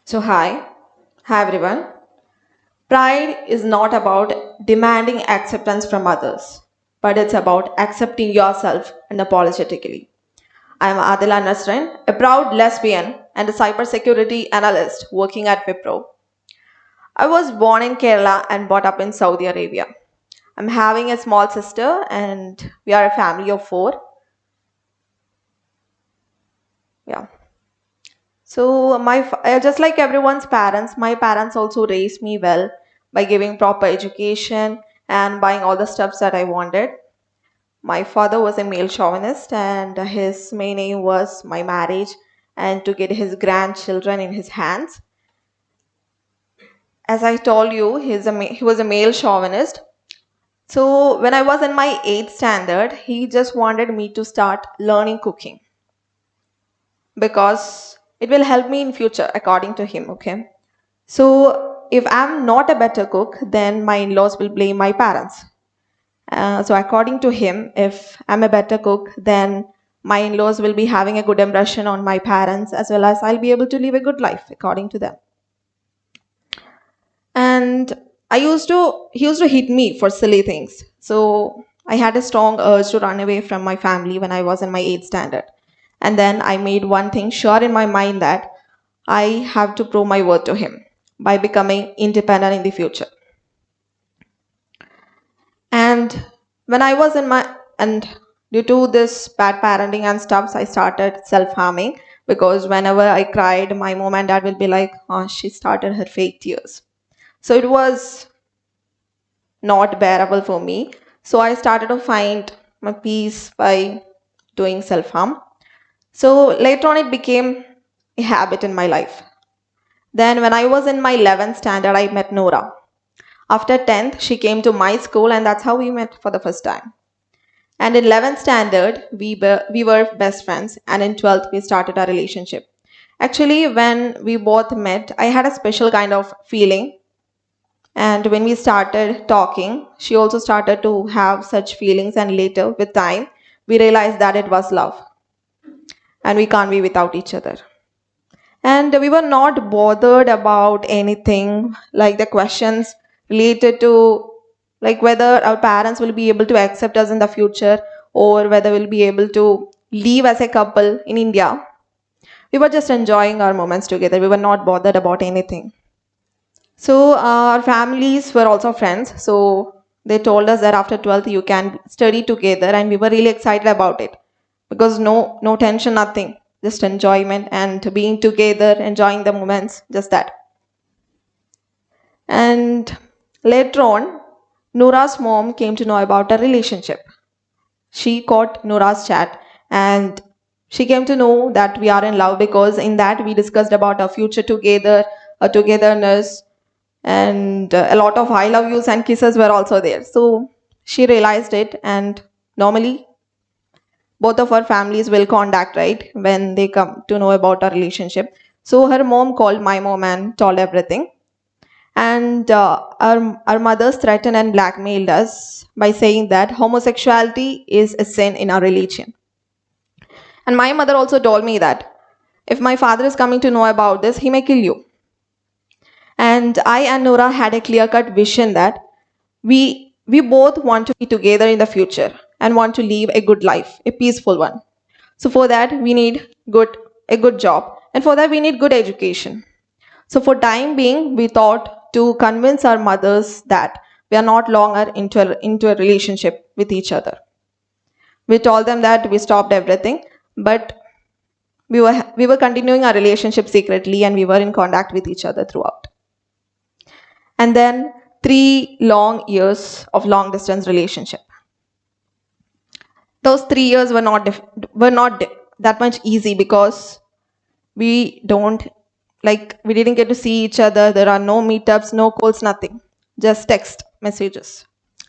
Hi everyone. Pride is not about demanding acceptance from others, but it's about accepting yourself unapologetically. I am Adhila Nasarin, a proud lesbian and a cybersecurity analyst working at Wipro. I was born in Kerala and brought up in Saudi Arabia. I'm having a small sister and we are a family of four. Yeah. So just like everyone's parents, my parents also raised me well by giving proper education and buying all the stuffs that I wanted. My father was a male chauvinist and his main aim was my marriage and to get his grandchildren in his hands. As I told you, he was a male chauvinist. So when I was in my 8th standard, he just wanted me to start learning cooking because it will help me in future according to him, okay? So if I'm not a better cook, then my in-laws will blame my parents. So according to him, if I'm a better cook, then my in-laws will be having a good impression on my parents as well as I'll be able to live a good life according to them. And he used to hit me for silly things. So I had a strong urge to run away from my family when I was in my 8th standard. And then I made one thing sure in my mind that I have to prove my worth to him by becoming independent in the future. And when I was in my, and due to this bad parenting and stuff, I started self harming because whenever I cried, my mom and dad will be like, oh, she started her fake tears. So it was not bearable for me. So I started to find my peace by doing self harm. So later on, it became a habit in my life. Then, when I was in my 11th standard, I met Nora. After 10th, she came to my school, and that's how we met for the first time. And in 11th standard, we were best friends, and in 12th, we started our relationship. Actually, when we both met, I had a special kind of feeling. And when we started talking, she also started to have such feelings, and later, with time, we realized that it was love, and we can't be without each other. And we were not bothered about anything like the questions related to like whether our parents will be able to accept us in the future or whether we'll be able to live as a couple in India. We were just enjoying our moments together. We were not bothered about anything. So our families were also friends. So they told us that after 12th you can study together, and we were really excited about it because no tension, nothing, just enjoyment and being together, enjoying the moments, just that. And later on, Nora's mom came to know about our relationship. She caught Nora's chat and she came to know that we are in love because in that we discussed about our future together, our togetherness, and a lot of I love yous and kisses were also there. So she realized it, and normally both of our families will contact, right, when they come to know about our relationship. So her mom called my mom and told everything. And our mothers threatened and blackmailed us by saying that homosexuality is a sin in our religion. And my mother also told me that if my father is coming to know about this, he may kill you. And I and Nora had a clear cut vision that we both want to be together in the future and want to live a good life, a peaceful one. So for that we need a good job, and for that we need good education. So for time being, we thought to convince our mothers that we are not longer into a relationship with each other. We told them that we stopped everything, but we were continuing our relationship secretly, and we were in contact with each other throughout. And then 3 long years of long distance relationship. Those 3 years were not that much easy because we don't we didn't get to see each other. There are no meetups, no calls, nothing, just text messages.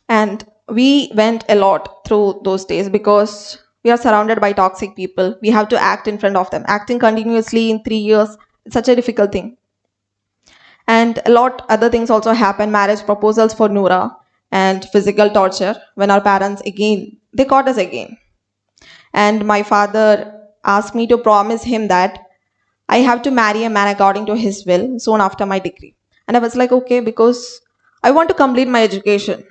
And we went a lot through those days because we are surrounded by toxic people. We have to act in front of them. Acting continuously in 3 years, it's such a difficult thing. And a lot other things also happen, marriage proposals for Noora and physical torture when our parents again, they caught us again. And my father asked me to promise him that I have to marry a man according to his will soon after my degree. And I was like, okay, because I want to complete my education.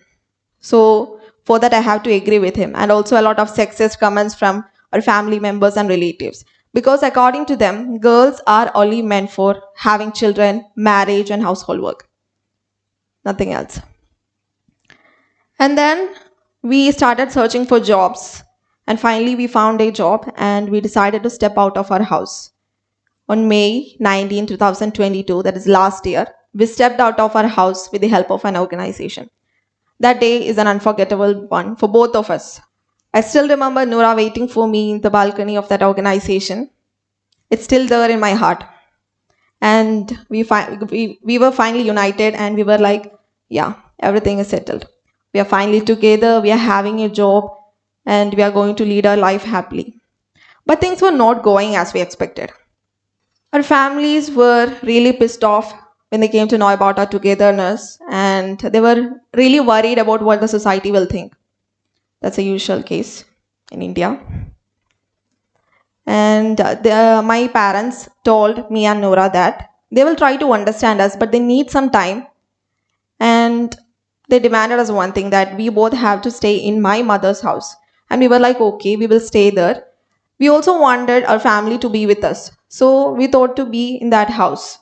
So for that, I have to agree with him. And also a lot of sexist comments from our family members and relatives. Because according to them, girls are only meant for having children, marriage, and household work. Nothing else. And then we started searching for jobs. And finally, we found a job and we decided to step out of our house. On May 19, 2022, that is last year, we stepped out of our house with the help of an organization. That day is an unforgettable one for both of us. I still remember Noora waiting for me in the balcony of that organization. It's still there in my heart. And we were finally united and we were like, yeah, everything is settled. We are finally together, we are having a job, and we are going to lead our life happily. But things were not going as we expected. Our families were really pissed off when they came to know about our togetherness, and they were really worried about what the society will think. That's a usual case in India. And my parents told me and Noora that they will try to understand us, but they need some time. And they demanded us one thing, that we both have to stay in my mother's house. And we were like, okay, we will stay there. We also wanted our family to be with us. So we thought to be in that house.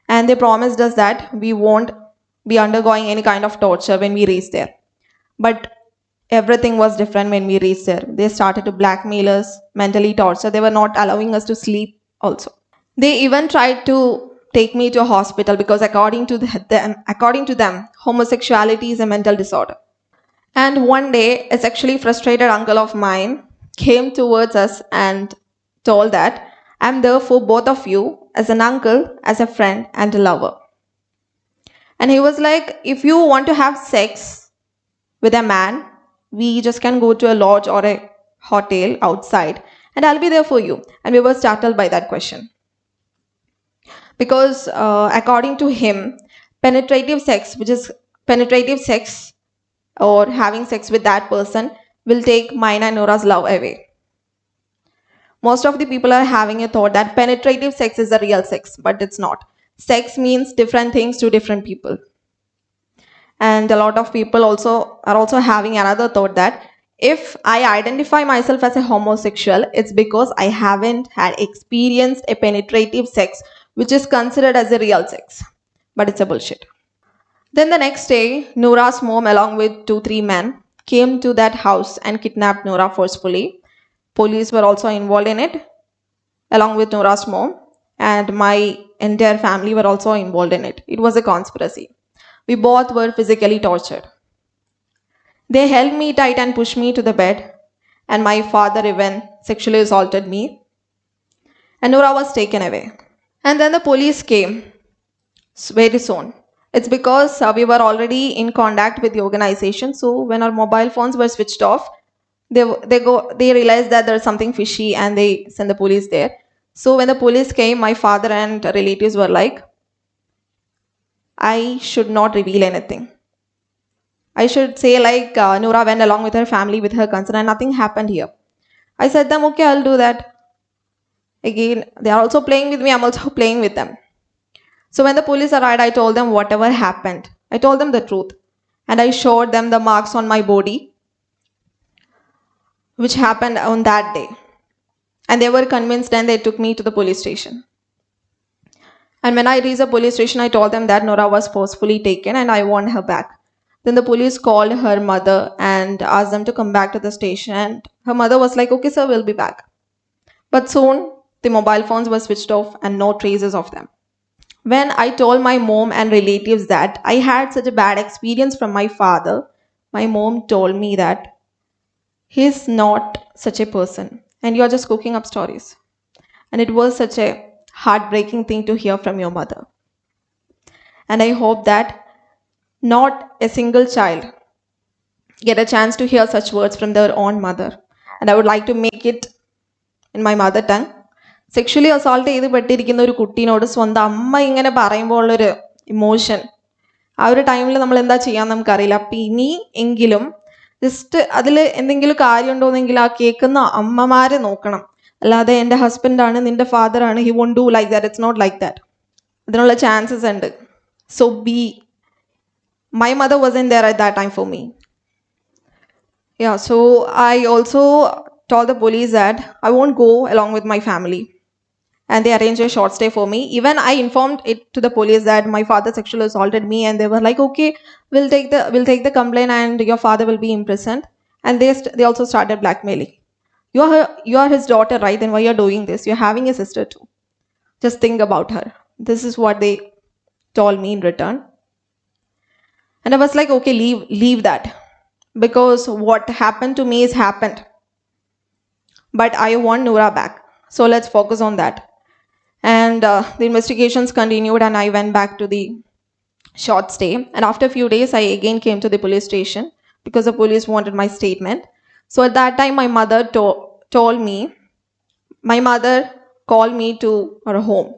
And they promised us that we won't be undergoing any kind of torture when we reach there. But everything was different when we reached there. They started to blackmail us, mentally torture. They were not allowing us to sleep also. They even tried to take me to a hospital because according to them, homosexuality is a mental disorder. And one day, a sexually frustrated uncle of mine came towards us and told that I'm there for both of you as an uncle, as a friend, and a lover. And he was like, if you want to have sex with a man, we just can go to a lodge or a hotel outside and I'll be there for you. And we were startled by that question. Because according to him, penetrative sex or having sex with that person will take mine and Nora's love away. Most of the people are having a thought that penetrative sex is the real sex, but it's not. Sex means different things to different people. And a lot of people are also having another thought that if I identify myself as a homosexual, it's because I haven't had experienced a penetrative sex, which is considered as a real sex. But it's a bullshit. Then the next day, Nora's mom, along with 2-3 men, came to that house and kidnapped Nora forcefully. Police were also involved in it, along with Nora's mom, and my entire family were also involved in it. It was a conspiracy. We both were physically tortured. They held me tight and pushed me to the bed, and my father even sexually assaulted me. And Nora was taken away. And then the police came very soon. It's because we were already in contact with the organization. So when our mobile phones were switched off, they realized that there's something fishy and they sent the police there. So when the police came, my father and relatives were like, I should not reveal anything. I should say like Noora went along with her family with her consent and nothing happened here. I said them, okay, I'll do that. Again, they are also playing with me, I'm also playing with them. So when the police arrived, I told them whatever happened. I told them the truth. And I showed them the marks on my body, which happened on that day. And they were convinced and they took me to the police station. And when I reached the police station, I told them that Nora was forcefully taken and I want her back. Then the police called her mother and asked them to come back to the station. And her mother was like, okay, sir, we'll be back. But soon, the mobile phones were switched off and no traces of them. When I told my mom and relatives that I had such a bad experience from my father, my mom told me that he's not such a person and you're just cooking up stories. And it was such a heartbreaking thing to hear from your mother. And I hope that not a single child get a chance to hear such words from their own mother. And I would like to make it in my mother tongue. Sexually assault ചെയ്ത് പെട്ടിരിക്കുന്ന ഒരു കുട്ടീനോട് സ്വന്തം അമ്മ ഇങ്ങനെ പറയുമ്പോൾ ഉള്ളൊരു emotion, ആ ഒരു ടൈമിൽ നമ്മൾ എന്താ ചെയ്യാൻ നമുക്കറിയില്ല. അപ്പം ഇനി എങ്കിലും ജസ്റ്റ് അതിൽ എന്തെങ്കിലും കാര്യമുണ്ടോയെന്നെങ്കിൽ ആ കേൾക്കുന്ന അമ്മമാരെ നോക്കണം. അല്ലാതെ എൻ്റെ ഹസ്ബൻഡാണ് നിൻ്റെ ഫാദറാണ്, he won't do like that. It's not like that. അതിനുള്ള ചാൻസസ് ഉണ്ട്. So my mother wasn't there at that time for me. Yeah, so I also told the police that I won't go along with my family. And they arranged a short stay for me. Even I informed it to the police that my father sexually assaulted me, and they were like, okay, we'll take the complaint and your father will be imprisoned. And they also started blackmailing. You are his daughter, right? Then why you're doing this? You're having a sister too. Just think about her. This is what they told me in return. And I was like, okay, leave that, because what happened to me is happened. But I want Noora back, so let's focus on that. And the investigations continued, and I went back to the short stay. And after a few days, I again came to the police station because the police wanted my statement. So at that time, my mother called me to her home.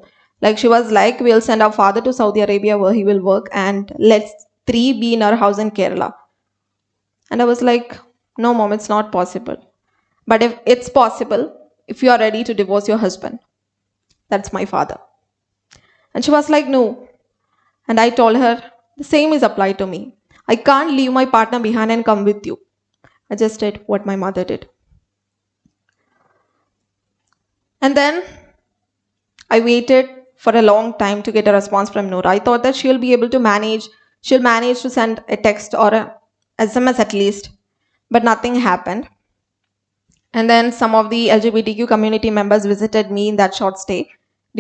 Like, she was like, we'll send our father to Saudi Arabia where he will work, and let's three be in our house in Kerala. And I was like, no mom, it's not possible. But if it's possible, if you are ready to divorce your husband, that's my father. And she was like, no. And I told her, the same is applied to me. I can't leave my partner behind and come with you. I just did what my mother did. And then I waited for a long time to get a response from Noora. I thought that she'll manage to send a text or a SMS at least. But nothing happened. And then some of the LGBTQ community members visited me in that short stay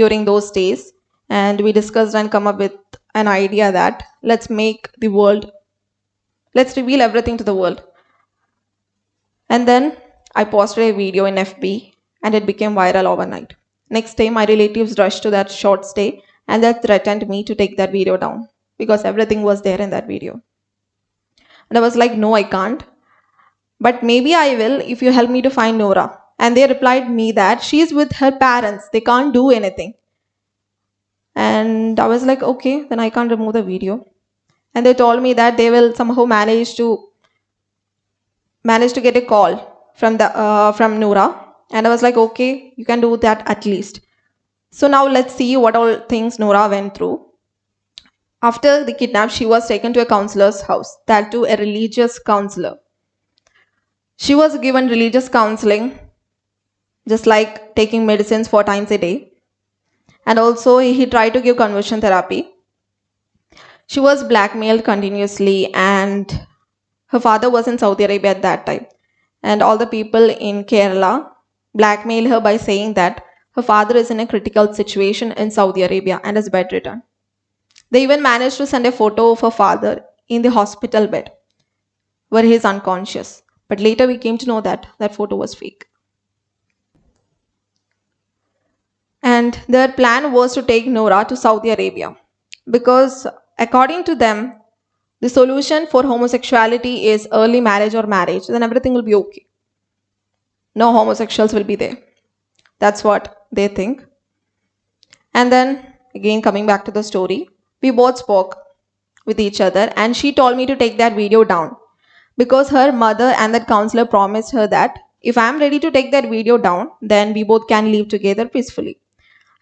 during those days. And we discussed and come up with an idea that let's reveal everything to the world. And then I posted a video in FB, and it became viral overnight. Next day, my relatives rushed to that short stay, and they threatened me to take that video down because everything was there in that video. And I was like, no, I can't. But maybe I will if you help me to find Noora. And they replied me that she's with her parents. They can't do anything. And I was like, okay, then I can't remove the video. And they told me that they will somehow manage to get a call from Noora. And I was like, okay, you can do that at least. So now let's see what all things Noora went through. After the kidnap, she was taken to a counselor's house, that too a religious counselor. She was given religious counseling, just like taking medicines 4 times a day. And also he tried to give conversion therapy. She was blackmailed continuously, and her father was in Saudi Arabia at that time. And all the people in Kerala blackmailed her by saying that her father is in a critical situation in Saudi Arabia and is bedridden. They even managed to send a photo of her father in the hospital bed where he is unconscious. But later we came to know that that photo was fake. And their plan was to take Noora to Saudi Arabia because, according to them, the solution for homosexuality is early marriage or marriage. Then everything will be okay. No homosexuals will be there. That's what they think. And then, again, coming back to the story, we both spoke with each other, and she told me to take that video down because her mother and that counselor promised her that if I'm ready to take that video down, then we both can live together peacefully.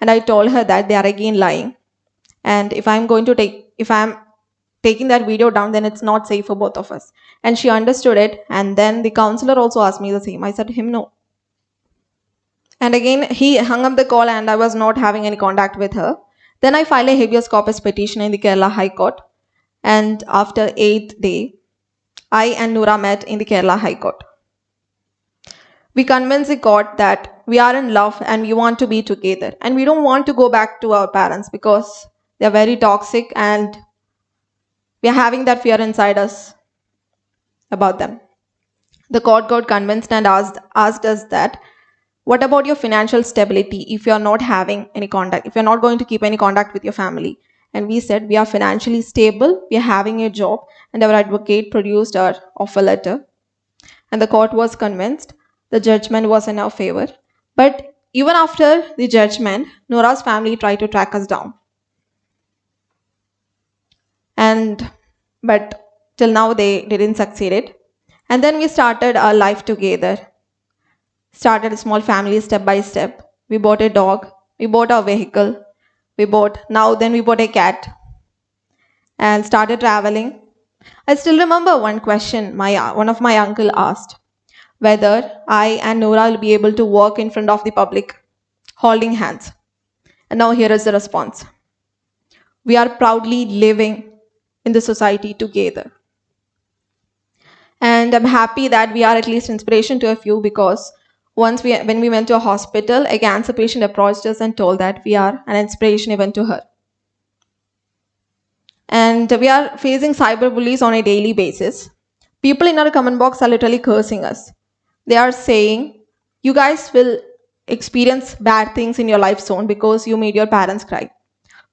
And I told her that they are again lying. And if I'm taking that video down, then it's not safe for both of us. And she understood it. And then the counselor also asked me the same. I said to him, no. And again, he hung up the call, and I was not having any contact with her. Then I filed a habeas corpus petition in the Kerala High Court. And after 8th day, I and Noora met in the Kerala High Court. We convinced the court that we are in love and we want to be together. And we don't want to go back to our parents because they are very toxic, and we are having that fear inside us about them. The court got convinced and asked us that, what about your financial stability if you are not having any contact, if you are not going to keep any contact with your family? And we said we are financially stable, we are having a job, and our advocate produced our offer letter. And the court was convinced. The judgment was in our favor. But even after the judgment, Noora's family tried to track us down. But till now they didn't succeed it. And then we started our life together. Started a small family step by step. We bought a dog. We bought a vehicle. We bought a cat and started traveling. I still remember one question one of my uncle asked whether I and Noora will be able to walk in front of the public holding hands. And now here is the response. We are proudly living in the society together. And I'm happy that we are at least inspiration to a few because when we went to a hospital, a cancer patient approached us and told that we are an inspiration even to her. And we are facing cyberbullies on a daily basis. People in our comment box are literally cursing us. They are saying, you guys will experience bad things in your life soon because you made your parents cry.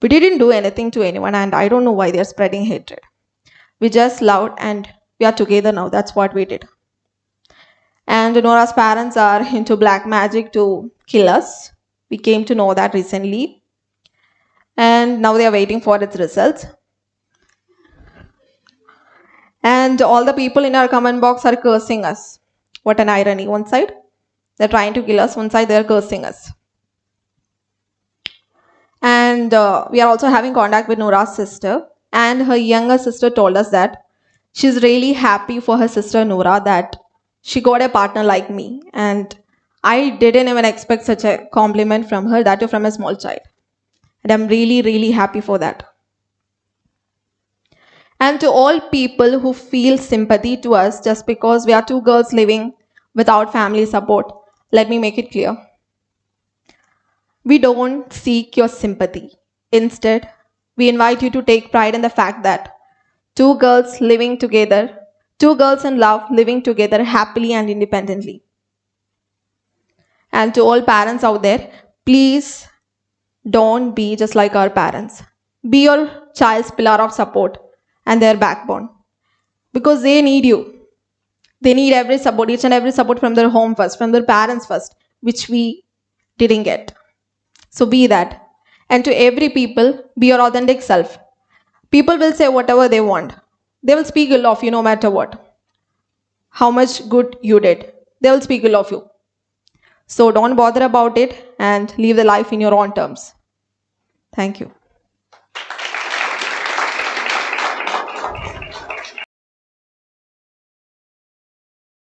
We didn't do anything to anyone, and I don't know why they're spreading hatred. We just loved and we are together now. That's what we did. And Nora's parents are into black magic to kill us. We came to know that recently. And now they are waiting for its results. And all the people in our comment box are cursing us. What an irony. One side, they're trying to kill us. One side, they're cursing us. And we are also having contact with Nora's sister. And her younger sister told us that she's really happy for her sister Nora that she got a partner like me. And I didn't even expect such a compliment from her, that too from a small child. And I'm really, really happy for that. And to all people who feel sympathy to us just because we are two girls living without family support, let me make it clear. We don't seek your sympathy. Instead, we invite you to take pride in the fact that two girls living together, two girls in love living together happily and independently. And to all parents out there, please don't be just like our parents. Be your child's pillar of support and their backbone. Because they need you. They need every support, each and every support from their home first, from their parents first, which we didn't get. So be that. And to every people, be your authentic self. People will say whatever they want. They will speak ill of you no matter what. How much good you did. They will speak ill of you. So don't bother about it and live the life in your own terms. Thank you.